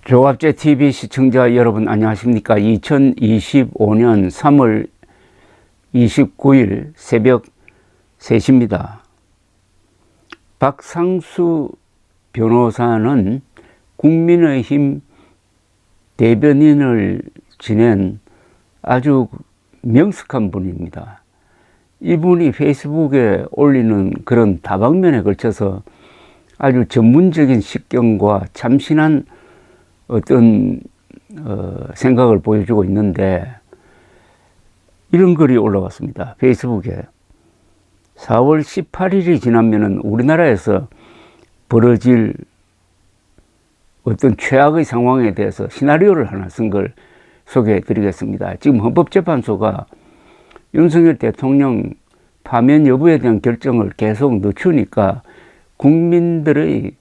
조갑제 TV 시청자 여러분 안녕하십니까? 2025년 3월 29일 새벽 3시입니다. 박상수 변호사는 국민의힘 대변인을 지낸 아주 명석한 분입니다. 이분이 페이스북에 올리는 그런 다방면에 걸쳐서 아주 전문적인 식견과 참신한 어떤 생각을 보여주고 있는데, 이런 글이 올라왔습니다. 페이스북에 4월 18일이 지나면은 우리나라에서 벌어질 어떤 최악의 상황에 대해서 시나리오를 하나 쓴 걸 소개해 드리겠습니다. 지금 헌법재판소가 윤석열 대통령 파면 여부에 대한 결정을 계속 늦추니까 국민들의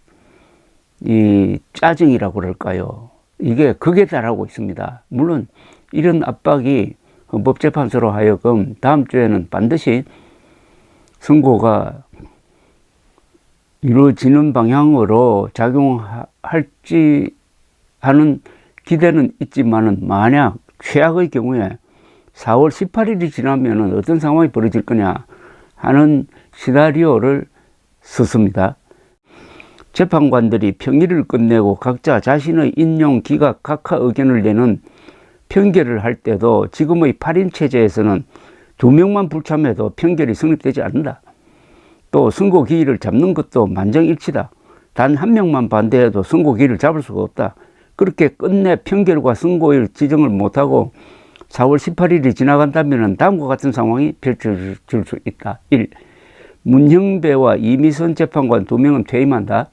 이 짜증이라고 그럴까요? 이게 극에 달하고 있습니다. 물론 이런 압박이 헌법재판소로 하여금 다음 주에는 반드시 선고가 이루어지는 방향으로 작용할지 하는 기대는 있지만은, 만약 최악의 경우에 4월 18일이 지나면은 어떤 상황이 벌어질 거냐 하는 시나리오를 썼습니다. 재판관들이 평일을 끝내고 각자 자신의 인용, 기각, 각하 의견을 내는 평결을 할 때도 지금의 8인 체제에서는 2명만 불참해도 평결이 성립되지 않는다. 또 선고 기일을 잡는 것도 만장일치다. 단 1명만 반대해도 선고 기일을 잡을 수가 없다. 그렇게 끝내 평결과 선고일 지정을 못하고 4월 18일이 지나간다면 다음과 같은 상황이 펼쳐질 수 있다. 1. 문형배와 이미선 재판관 2명은 퇴임한다.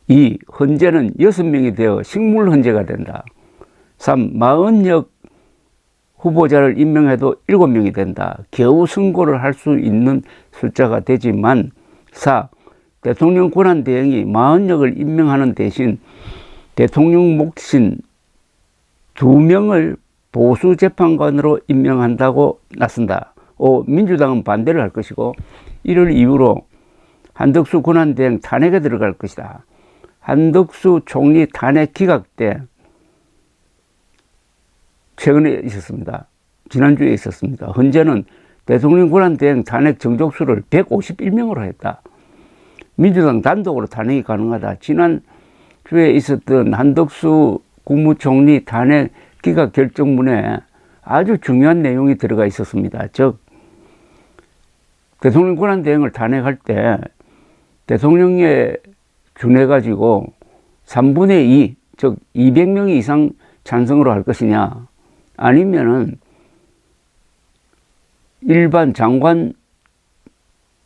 2. 헌재는 6명이 되어 식물 헌재가 된다. 3. 마흔역 후보자를 임명해도 7명이 된다. 겨우 선고를 할 수 있는 숫자가 되지만, 4. 대통령 권한대행이 마흔역을 임명하는 대신 대통령 몫인 2명을 보수재판관으로 임명한다고 나선다. 5. 민주당은 반대를 할 것이고 이를 이유로 한덕수 권한대행 탄핵에 들어갈 것이다. 한덕수 총리 탄핵 기각 때 최근에 있었습니다. 지난주에 있었습니다. 헌재는 대통령 권한대행 탄핵 정족수를 151명으로 했다. 민주당 단독으로 탄핵이 가능하다. 지난주에 있었던 한덕수 국무총리 탄핵 기각 결정문에 아주 중요한 내용이 들어가 있었습니다. 즉, 대통령 권한대행을 탄핵할 때 대통령에 준해가지고 3분의 2, 즉 200명 이상 찬성으로 할 것이냐, 아니면은 일반 장관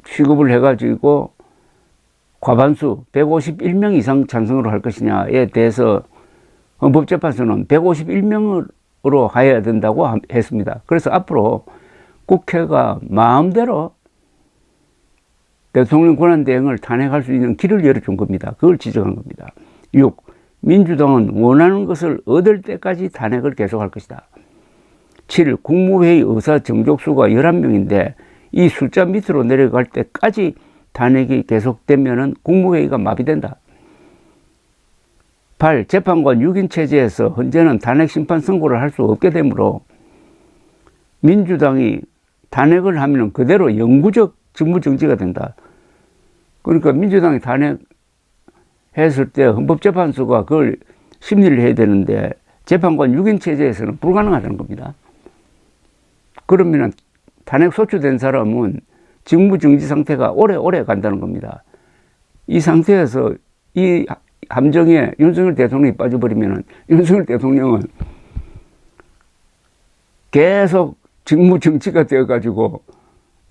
취급을 해가지고 과반수 151명 이상 찬성으로 할 것이냐에 대해서 헌법재판소는 151명으로 해야 된다고 했습니다. 그래서 앞으로 국회가 마음대로 대통령 권한대행을 탄핵할 수 있는 길을 열어준 겁니다. 그걸 지적한 겁니다. 6. 민주당은 원하는 것을 얻을 때까지 탄핵을 계속할 것이다. 7. 국무회의 의사 정족수가 11명인데 이 숫자 밑으로 내려갈 때까지 탄핵이 계속되면 국무회의가 마비된다. 8. 재판관 6인 체제에서 헌재는 탄핵 심판 선고를 할 수 없게 되므로 민주당이 탄핵을 하면 그대로 영구적 직무정지가 된다. 그러니까 민주당이 탄핵했을 때 헌법재판소가 그걸 심리를 해야 되는데 재판관 6인 체제에서는 불가능하다는 겁니다. 그러면 탄핵 소추된 사람은 직무정지 상태가 오래 간다는 겁니다. 이 상태에서 이 함정에 윤석열 대통령이 빠져버리면 윤석열 대통령은 계속 직무정지가 되어가지고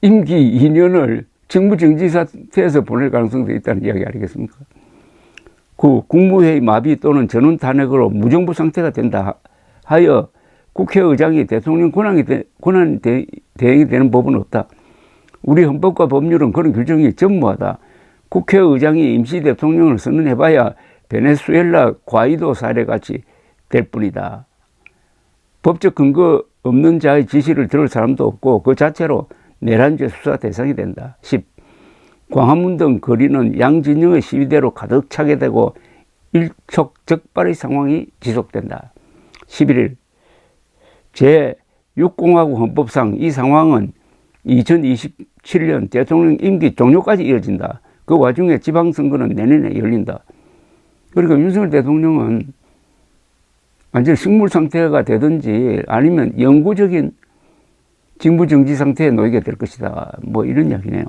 임기 2년을 직무정지 상태에서 보낼 가능성도 있다는 이야기 아니겠습니까? 9. 국무회의 마비 또는 전원 탄핵으로 무정부 상태가 된다 하여 국회의장이 대통령 권한 대행이 되는 법은 없다. 우리 헌법과 법률은 그런 규정이 전무하다. 국회의장이 임시 대통령을 선언해봐야 베네수엘라 과이도 사례같이 될 뿐이다. 법적 근거 없는 자의 지시를 들을 사람도 없고 그 자체로 내란죄 수사 대상이 된다. 10. 광화문 등 거리는 양진영의 시위대로 가득 차게 되고 일촉즉발의 상황이 지속된다. 11일 제6공화국 헌법상 이 상황은 2027년 대통령 임기 종료까지 이어진다. 그 와중에 지방선거는 내년에 열린다. 그러니까 윤석열 대통령은 완전 식물 상태가 되든지 아니면 영구적인 직무정지 상태에 놓이게 될 것이다. 뭐 이런 이야기네요.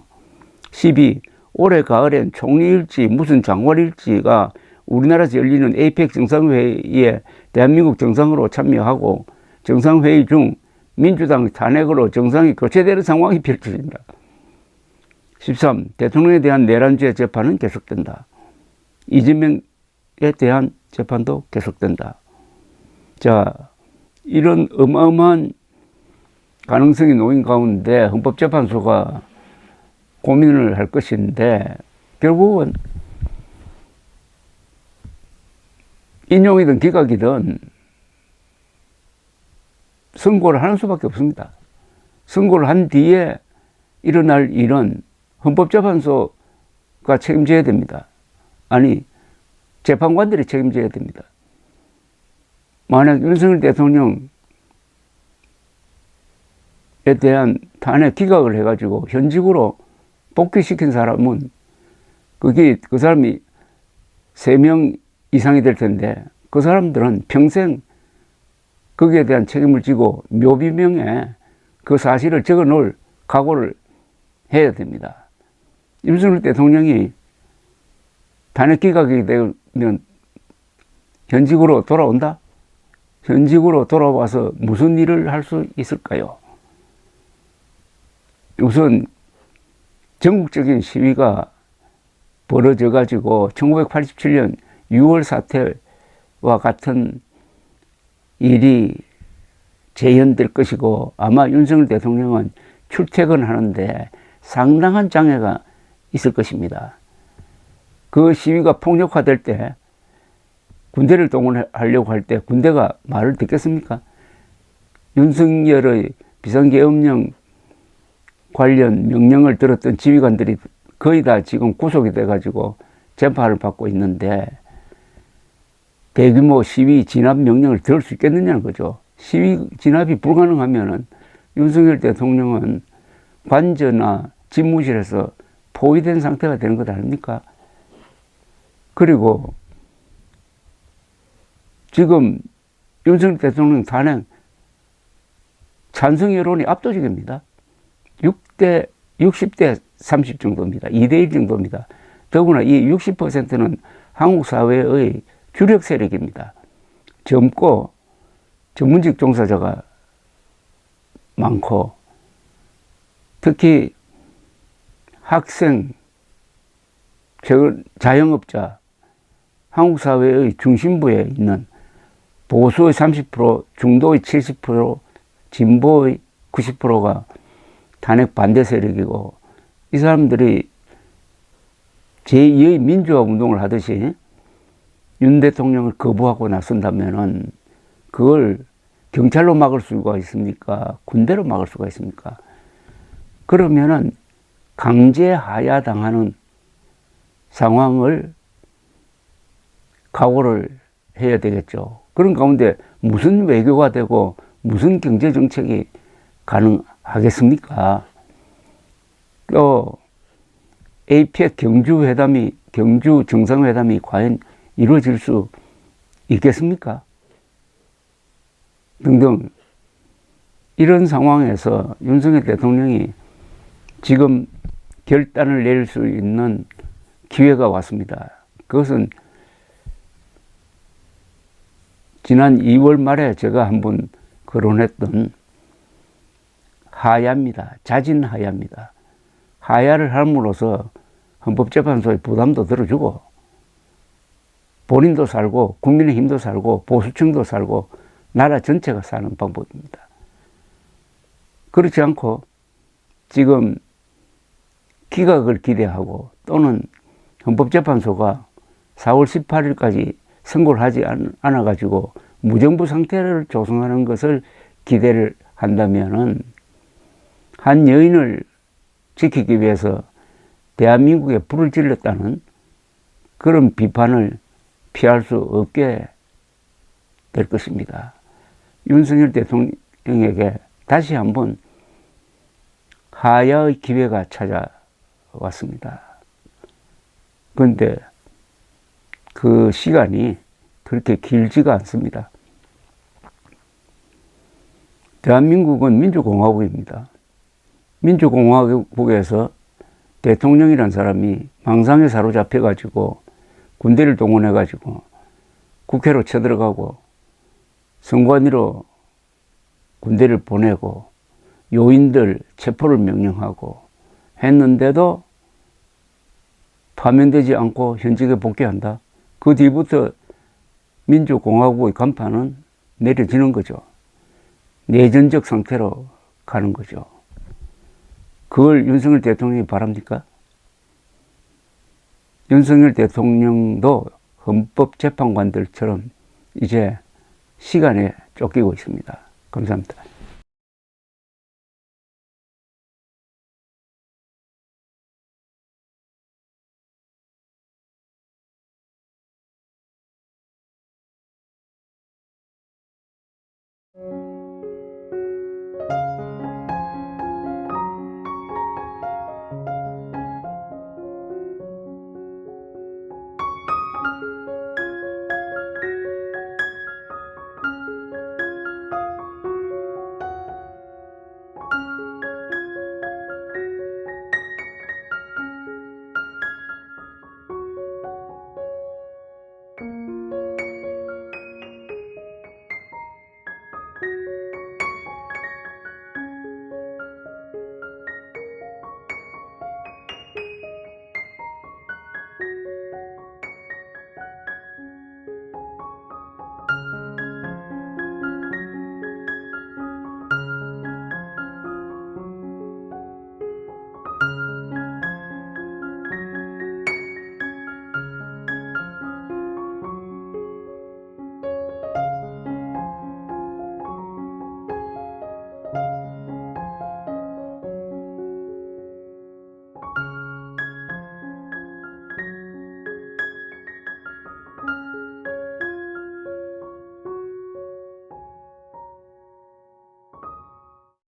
12. 올해 가을엔 총리일지 무슨 장관일지가 우리나라에서 열리는 APEC 정상회의에 대한민국 정상으로 참여하고 정상회의 중 민주당 탄핵으로 정상이 교체되는 상황이 펼쳐진다. 13. 대통령에 대한 내란죄 재판은 계속된다. 이재명에 대한 재판도 계속된다. 자, 이런 어마어마한 가능성이 놓인 가운데 헌법재판소가 고민을 할 것인데 결국은 인용이든 기각이든 선고를 하는 수밖에 없습니다. 선고를 한 뒤에 일어날 일은 헌법재판소가 책임져야 됩니다. 아니, 재판관들이 책임져야 됩니다. 만약 윤석열 대통령에 대한 탄핵 기각을 해가지고 현직으로 복귀시킨 사람은 그 사람이 3명 이상이 될 텐데 그 사람들은 평생 거기에 대한 책임을 지고 묘비명에 그 사실을 적어 놓을 각오를 해야 됩니다. 윤석열 대통령이 탄핵 기각이 되면 현직으로 돌아온다? 현직으로 돌아와서 무슨 일을 할 수 있을까요? 우선 전국적인 시위가 벌어져 가지고 1987년 6월 사태와 같은 일이 재현될 것이고 아마 윤석열 대통령은 출퇴근하는데 상당한 장애가 있을 것입니다. 그 시위가 폭력화될 때 군대를 동원하려고 할 때 군대가 말을 듣겠습니까? 윤석열의 비상계엄령 관련 명령을 들었던 지휘관들이 거의 다 지금 구속이 돼가지고 재판을 받고 있는데 대규모 시위 진압 명령을 들을 수 있겠느냐는 거죠. 시위 진압이 불가능하면은 윤석열 대통령은 관저나 집무실에서 포위된 상태가 되는 것 아닙니까? 그리고 지금 윤석열 대통령 탄핵 찬성 여론이 압도적입니다. 60대 30 정도입니다. 2대1 정도입니다. 더구나 이 60%는 한국 사회의 주력 세력입니다. 젊고 전문직 종사자가 많고 특히 학생, 자영업자, 한국 사회의 중심부에 있는 보수의 30%, 중도의 70%, 진보의 90%가 탄핵 반대 세력이고 이 사람들이 제2의 민주화 운동을 하듯이 윤 대통령을 거부하고 나선다면은 그걸 경찰로 막을 수가 있습니까? 군대로 막을 수가 있습니까? 그러면은 강제 하야당하는 상황을 각오를 해야 되겠죠. 그런 가운데 무슨 외교가 되고 무슨 경제 정책이 가능하겠습니까? 또 APEC 경주 정상회담이 과연 이루어질 수 있겠습니까? 등등 이런 상황에서 윤석열 대통령이 지금 결단을 내릴 수 있는 기회가 왔습니다. 그것은 지난 2월 말에 제가 한번 거론했던 하야입니다. 자진 하야입니다. 하야를 함으로써 헌법재판소의 부담도 들어주고 본인도 살고 국민의힘도 살고 보수층도 살고 나라 전체가 사는 방법입니다. 그렇지 않고 지금 기각을 기대하고 또는 헌법재판소가 4월 18일까지 선고를 하지 않아가지고 무정부 상태를 조성하는 것을 기대를 한다면은 한 여인을 지키기 위해서 대한민국에 불을 질렀다는 그런 비판을 피할 수 없게 될 것입니다. 윤석열 대통령에게 다시 한번 하야의 기회가 찾아왔습니다. 그런데 그 시간이 그렇게 길지가 않습니다. 대한민국은 민주공화국입니다. 민주공화국에서 대통령이란 사람이 망상에 사로잡혀가지고 군대를 동원해가지고 국회로 쳐들어가고 선관위로 군대를 보내고 요인들 체포를 명령하고 했는데도 파면되지 않고 현직에 복귀한다. 그 뒤부터 민주공화국의 간판은 내려지는 거죠. 내전적 상태로 가는 거죠. 그걸 윤석열 대통령이 바랍니까? 윤석열 대통령도 헌법재판관들처럼 이제 시간에 쫓기고 있습니다. 감사합니다.